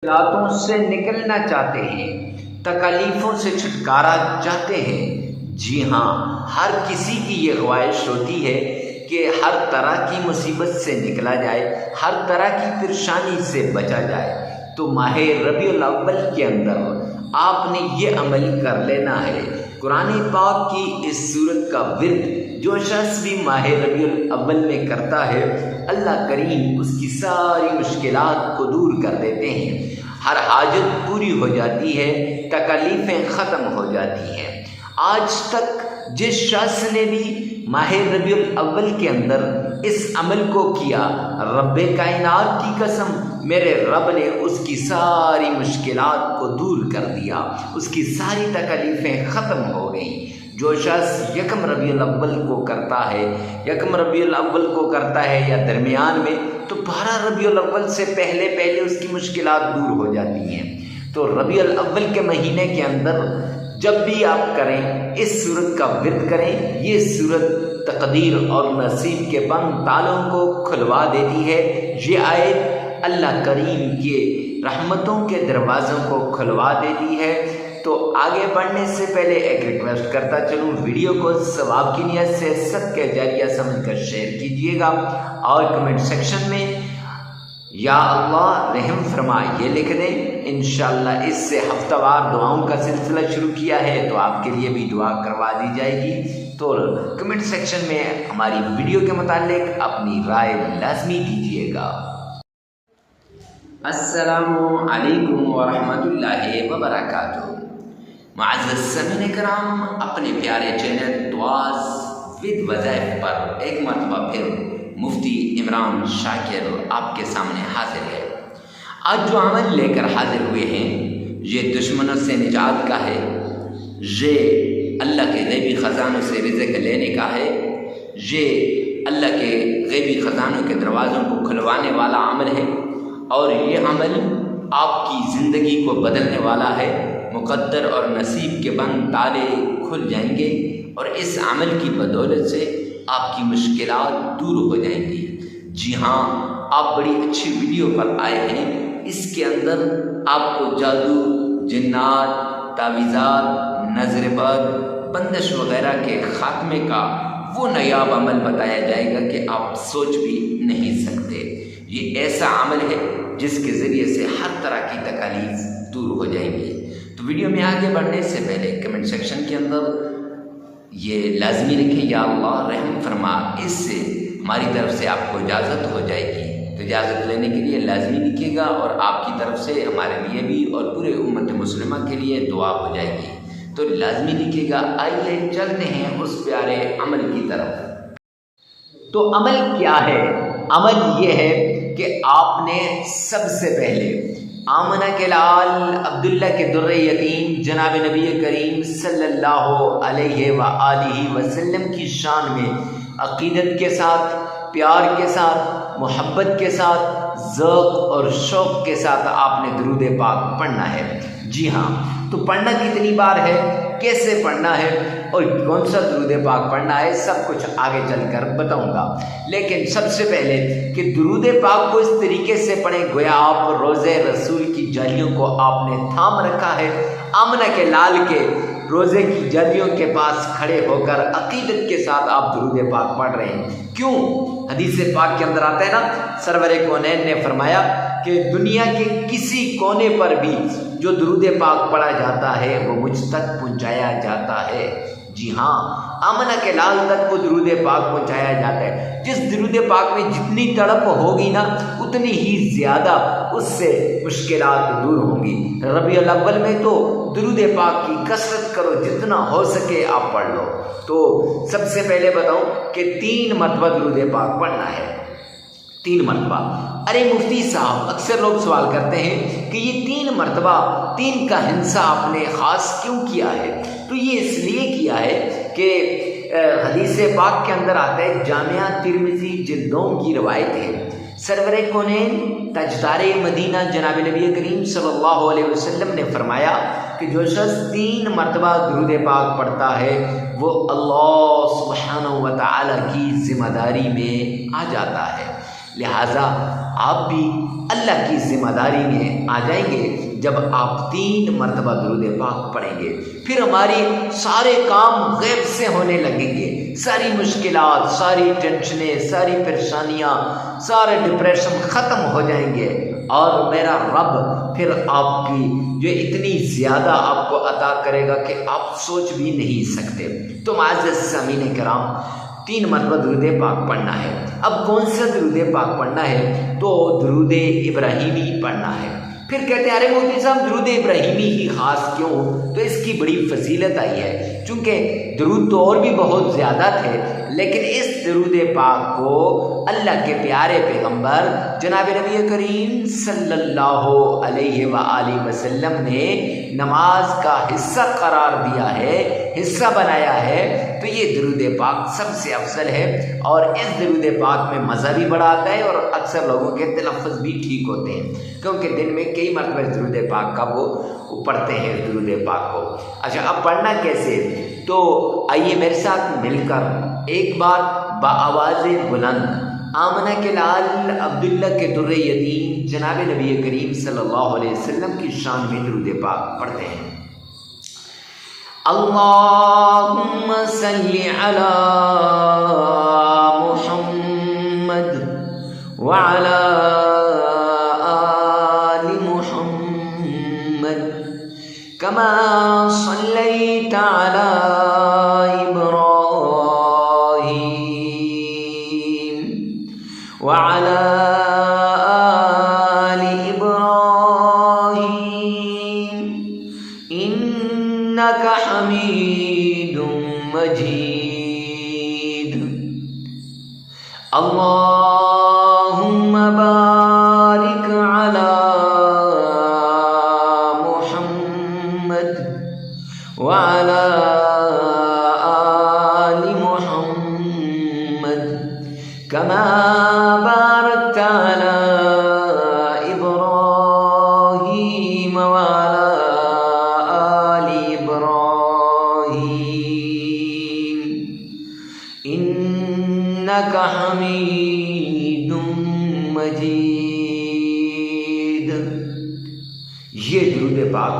مشکلاتوں سے نکلنا چاہتے ہیں، تکالیفوں سے چھٹکارا چاہتے ہیں، جی ہاں، ہر کسی کی یہ خواہش ہوتی ہے کہ ہر طرح کی مصیبت سے نکلا جائے، ہر طرح کی پریشانی سے بچا جائے۔ تو ماہ ربیع الاول کے اندر آپ نے یہ عمل کر لینا ہے۔ قرآن پاک کی اس سورت کا ورد جو شخص بھی ماہ ربیع الاول میں کرتا ہے، اللہ کریم اس کی ساری مشکلات کو دور کر دیتے ہیں، ہر حاجت پوری ہو جاتی ہے، تکالیفیں ختم ہو جاتی ہیں۔ آج تک جس شخص نے بھی ماہ ربیع الاول کے اندر اس عمل کو کیا، رب کائنات کی قسم، میرے رب نے اس کی ساری مشکلات کو دور کر دیا، اس کی ساری تکالیفیں ختم ہو گئیں۔ جو شخص یکم ربیع الاول کو کرتا ہے، یکم ربیع الاول کو کرتا ہے یا درمیان میں، تو 12 ربیع الاول سے پہلے اس کی مشکلات دور ہو جاتی ہیں۔ تو ربیع الاول کے مہینے کے اندر جب بھی آپ کریں، اس سورت کا ورد کریں۔ یہ سورت تقدیر اور نصیب کے بند تالوں کو کھلوا دیتی ہے۔ یہ آیت اللہ کریم کے رحمتوں کے دروازوں کو کھلوا دیتی ہے۔ تو آگے بڑھنے سے پہلے ایک ریکویسٹ کرتا چلوں، ویڈیو کو ثواب کی نیت سے صدقہ جاریہ سمجھ کر شیئر کیجیے گا، اور کمنٹ سیکشن میں یا اللہ رحم فرما یہ لکھ دیں۔ انشاءاللہ اس سے ہفتہ وار دعاؤں کا سلسلہ شروع کیا ہے، تو آپ کے لیے بھی دعا کروا دی جائے گی۔ تو کمنٹ سیکشن میں ہماری ویڈیو کے متعلق اپنی رائے لازمی دیجیے گا۔ السلام علیکم ورحمۃ اللہ وبرکاتہ۔ معزز سامعین کرام، اپنے پیارے چینل دعاز ود وظائف پر ایک مرتبہ پھر مفتی عمران شاکر آپ کے سامنے حاضر ہے۔ آج جو عمل لے کر حاضر ہوئے ہیں، یہ دشمنوں سے نجات کا ہے، یہ اللہ کے غیبی خزانوں سے رزق لینے کا ہے، یہ اللہ کے غیبی خزانوں کے دروازوں کو کھلوانے والا عمل ہے، اور یہ عمل آپ کی زندگی کو بدلنے والا ہے۔ مقدر اور نصیب کے بند تالے کھل جائیں گے، اور اس عمل کی بدولت سے آپ کی مشکلات دور ہو جائیں گی۔ جی ہاں، آپ بڑی اچھی ویڈیو پر آئے ہیں۔ اس کے اندر آپ کو جادو، جنات، تعویذات، نظر بد، بندش وغیرہ کے خاتمے کا وہ نایاب عمل بتایا جائے گا کہ آپ سوچ بھی نہیں سکتے۔ یہ ایسا عمل ہے جس کے ذریعے سے ہر طرح کی تکالیف دور ہو جائیں گی۔ تو ویڈیو میں آگے بڑھنے سے پہلے کمنٹ سیکشن کے اندر یہ لازمی لکھیں، یا اللہ رحم فرما، اس سے ہماری طرف سے آپ کو اجازت ہو جائے گی۔ تو اجازت لینے کے لیے لازمی لکھیے گا، اور آپ کی طرف سے ہمارے لیے بھی اور پورے امت مسلمہ کے لیے دعا ہو جائے گی۔ تو لازمی لکھیے گا۔ آئیے چلتے ہیں اس پیارے عمل کی طرف۔ تو عمل کیا ہے؟ عمل یہ ہے کہ آپ نے سب سے پہلے آمنہ کے لال عبداللہ کے در یتیم جناب نبی کریم صلی اللہ علیہ وآلہ وسلم کی شان میں عقیدت کے ساتھ، پیار کے ساتھ، محبت کے ساتھ، ذوق اور شوق کے ساتھ آپ نے درود پاک پڑھنا ہے۔ جی ہاں، تو پڑھنا کتنی بار ہے، کیسے پڑھنا ہے، اور کون سا درود پاک پڑھنا ہے، سب کچھ آگے چل کر بتاؤں گا۔ لیکن سب سے پہلے کہ درود پاک کو اس طریقے سے پڑھیں گویا آپ روزے رسول کی جالیوں کو آپ نے تھام رکھا ہے، آمنہ کے لال کے روزے کی جالیوں کے پاس کھڑے ہو کر عقیدت کے ساتھ آپ درود پاک پڑھ رہے ہیں۔ کیوں؟ حدیث پاک کے اندر آتا ہے نا، سرور کونین نے فرمایا کہ دنیا کے کسی کونے پر بھی جو درود پاک پڑھا جاتا ہے وہ مجھ تک پہنچایا جاتا ہے۔ جی ہاں، آمنہ کے لال تک وہ درود پاک پہنچایا جاتا ہے۔ جس درود پاک میں جتنی تڑپ ہوگی نا، اتنی ہی زیادہ اس سے مشکلات دور ہوں گی۔ ربیع الاول میں تو درود پاک کی کثرت کرو، جتنا ہو سکے آپ پڑھ لو۔ تو سب سے پہلے بتاؤں کہ 3 مرتبہ درود پاک پڑھنا ہے، 3 مرتبہ۔ ارے مفتی صاحب، اکثر لوگ سوال کرتے ہیں کہ یہ 3 مرتبہ، 3 کا ہنسہ آپ نے خاص کیوں کیا ہے؟ تو یہ اس لیے کیا ہے کہ حدیث پاک کے اندر آتا ہے، جامعہ ترمذی جلدوں کی روایت ہے، سرور کونین تاجدار مدینہ جناب نبی کریم صلی اللہ علیہ وسلم نے فرمایا کہ جو شخص 3 مرتبہ درود پاک پڑھتا ہے وہ اللہ سبحانہ و تعالی کی ذمہ داری میں آ جاتا ہے۔ لہٰذا آپ بھی اللہ کی ذمہ داری میں آ جائیں گے جب آپ 3 مرتبہ درود پاک پڑھیں گے۔ پھر ہماری سارے کام غیب سے ہونے لگیں گے، ساری مشکلات، ساری ٹینشنیں، ساری پریشانیاں، سارے ڈپریشن ختم ہو جائیں گے، اور میرا رب پھر آپ کی جو اتنی زیادہ آپ کو عطا کرے گا کہ آپ سوچ بھی نہیں سکتے۔ تو معزز سامعین کرام، 3 مرتبہ درود پاک پڑھنا ہے۔ اب کون سا درود پاک پڑھنا ہے؟ تو درود ابراہیمی پڑھنا ہے۔ پھر کہتے ہیں ارے مفتی صاحب درود ابراہیمی ہی خاص کیوں؟ تو اس کی بڑی فضیلت آئی ہے، چونکہ درود تو اور بھی بہت زیادہ تھے، لیکن اس درود پاک کو اللہ کے پیارے پیغمبر جناب نبی کریم صلی اللہ علیہ وآلہ وسلم نے نماز کا حصہ قرار دیا ہے، حصہ بنایا ہے۔ تو یہ درود پاک سب سے افضل ہے، اور اس درود پاک میں مزہ بھی بڑا آتا ہے، اور اکثر لوگوں کے تلفظ بھی ٹھیک ہوتے ہیں، کیونکہ دن میں کئی مرتبہ درود پاک کا وہ پڑھتے ہیں درود پاک کو۔ اچھا، اب پڑھنا کیسے؟ تو آئیے میرے ساتھ مل کر ایک بار بآواز بلند آمنہ کے لال عبداللہ کے در یتیم جناب نبی کریم صلی اللہ علیہ وسلم کی شان میں درود پاک پڑھتے ہیں۔ اللہم صلی علی محمد وعلی آل محمد کما صلیت علی وعلى آل إبراهيم إنك حميد مجيد اللهم بارك على محمد وعلى آل محمد كما باركت على إبراهيم وعلى آل إبراهيم إنك حميد مجيد۔ یہ درود پاک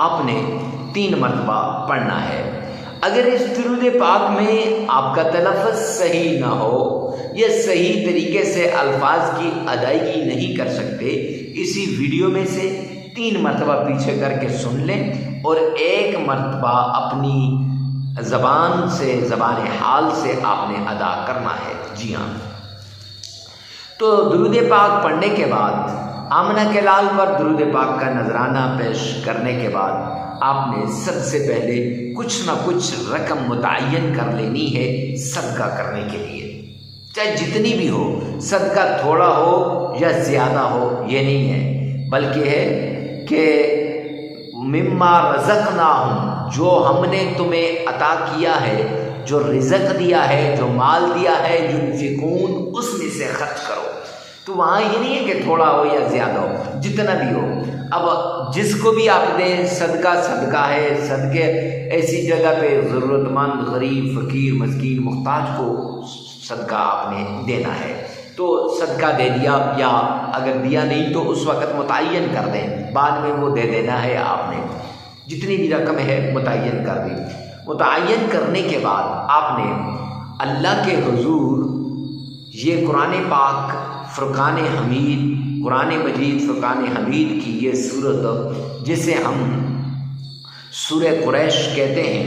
آپ نے 3 مرتبہ پڑھنا ہے۔ اگر اس درود پاک میں آپ کا تلفظ صحیح نہ ہو یا صحیح طریقے سے الفاظ کی ادائیگی نہیں کر سکتے، اسی ویڈیو میں سے 3 مرتبہ پیچھے کر کے سن لیں، اور 1 مرتبہ اپنی زبان سے، زبان حال سے آپ نے ادا کرنا ہے۔ جی ہاں، تو درود پاک پڑھنے کے بعد آمنہ کے لال پر درود پاک کا نذرانہ پیش کرنے کے بعد آپ نے سب سے پہلے کچھ نہ کچھ رقم متعین کر لینی ہے صدقہ کرنے کے لیے، چاہے جتنی بھی ہو، صدقہ تھوڑا ہو یا زیادہ ہو یہ نہیں ہے، بلکہ ہے کہ مما رزقناہم، جو ہم نے تمہیں عطا کیا ہے، جو رزق دیا ہے، جو مال دیا ہے، ينفقون، اس میں سے خرچ کرو۔ تو وہاں یہ نہیں ہے کہ تھوڑا ہو یا زیادہ ہو، جتنا بھی ہو۔ اب جس کو بھی آپ دیں، صدقہ صدقہ ہے، صدقے ایسی جگہ پہ ضرورت مند، غریب، فقیر، مسکین، محتاج کو صدقہ آپ نے دینا ہے، تو صدقہ دے دیا، یا اگر دیا نہیں تو اس وقت متعین کر دیں، بعد میں وہ دے دینا ہے آپ نے، جتنی بھی رقم ہے متعین کر دی۔ متعین کرنے کے بعد آپ نے اللہ کے حضور یہ قرآن پاک فرقان حمید، قرآن مجید فرقان حمید کی یہ صورت جسے ہم سورہ قریش کہتے ہیں،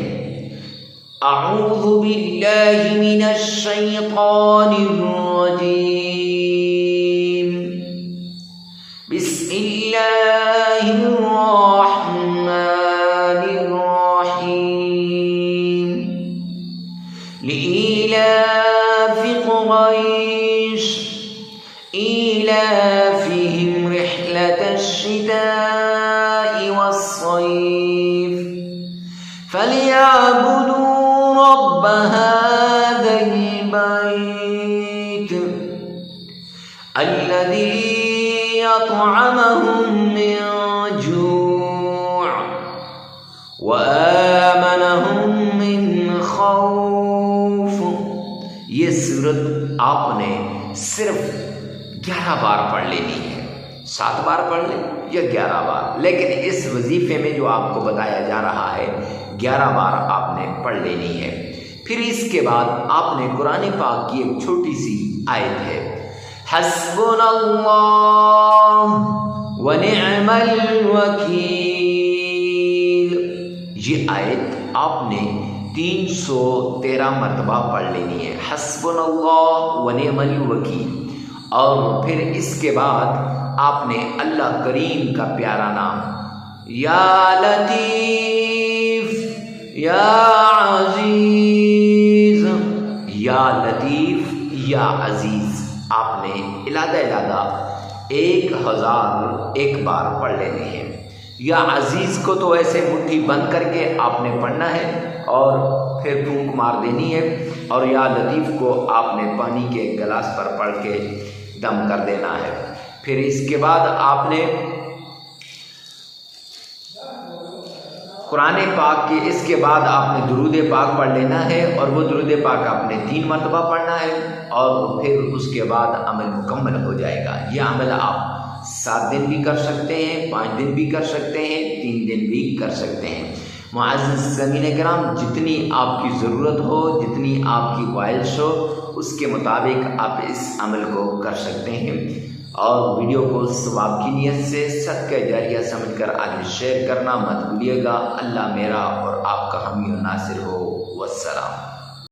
اعوذ باللہ من الشیطان الرجیم، بسم اللہ الرحمن الرحیم، لإیلاف قریش إيلافهم رحلة الشتاء والصيف فليعبدوا رب هذا البيت الذي أطعمهم من جوع وآمنهم من خوف۔ یہ سورت آپ نے صرف 11 بار پڑھ لینی 7 بار پڑھ لیں یا 11 بار، لیکن اس وظیفے میں جو آپ کو بتایا جا رہا ہے 11 بار آپ نے پڑھ لینی ہے۔ پھر اس کے بعد آپ نے قرآن پاک کی ایک چھوٹی سی آیت ہے، حسبنا اللہ ونعم الوکیل، یہ آیت آپ نے 313 مرتبہ پڑھ لینی ہے، حسبنا اللہ ونعم الوکیل۔ اور پھر اس کے بعد آپ نے اللہ کریم کا پیارا نام یا لطیف یا عزیز، یا لطیف یا عزیز آپ نے علادہ 1001 بار پڑھ لینے ہیں۔ یا عزیز کو تو ایسے مٹھی بند کر کے آپ نے پڑھنا ہے اور پھر پھونک مار دینی ہے، اور یا لطیف کو آپ نے پانی کے گلاس پر پڑھ کے دم کر دینا ہے۔ پھر اس کے بعد آپ نے قرآن پاک کے اس کے بعد آپ نے درود پاک پڑھ لینا ہے، اور وہ درود پاک آپ نے 3 مرتبہ پڑھنا ہے، اور پھر اس کے بعد عمل مکمل ہو جائے گا۔ یہ عمل آپ 7 دن بھی کر سکتے ہیں، 5 دن بھی کر سکتے ہیں، 3 دن بھی کر سکتے ہیں۔ معزز سامعین کرام، جتنی آپ کی ضرورت ہو، جتنی آپ کی خواہش ہو، اس کے مطابق آپ اس عمل کو کر سکتے ہیں، اور ویڈیو کو ثواب کی نیت سے صدقہ جاریہ سمجھ کر آگے شیئر کرنا مت بھولیے گا۔ اللہ میرا اور آپ کا حامی و ناصر ہو۔ والسلام۔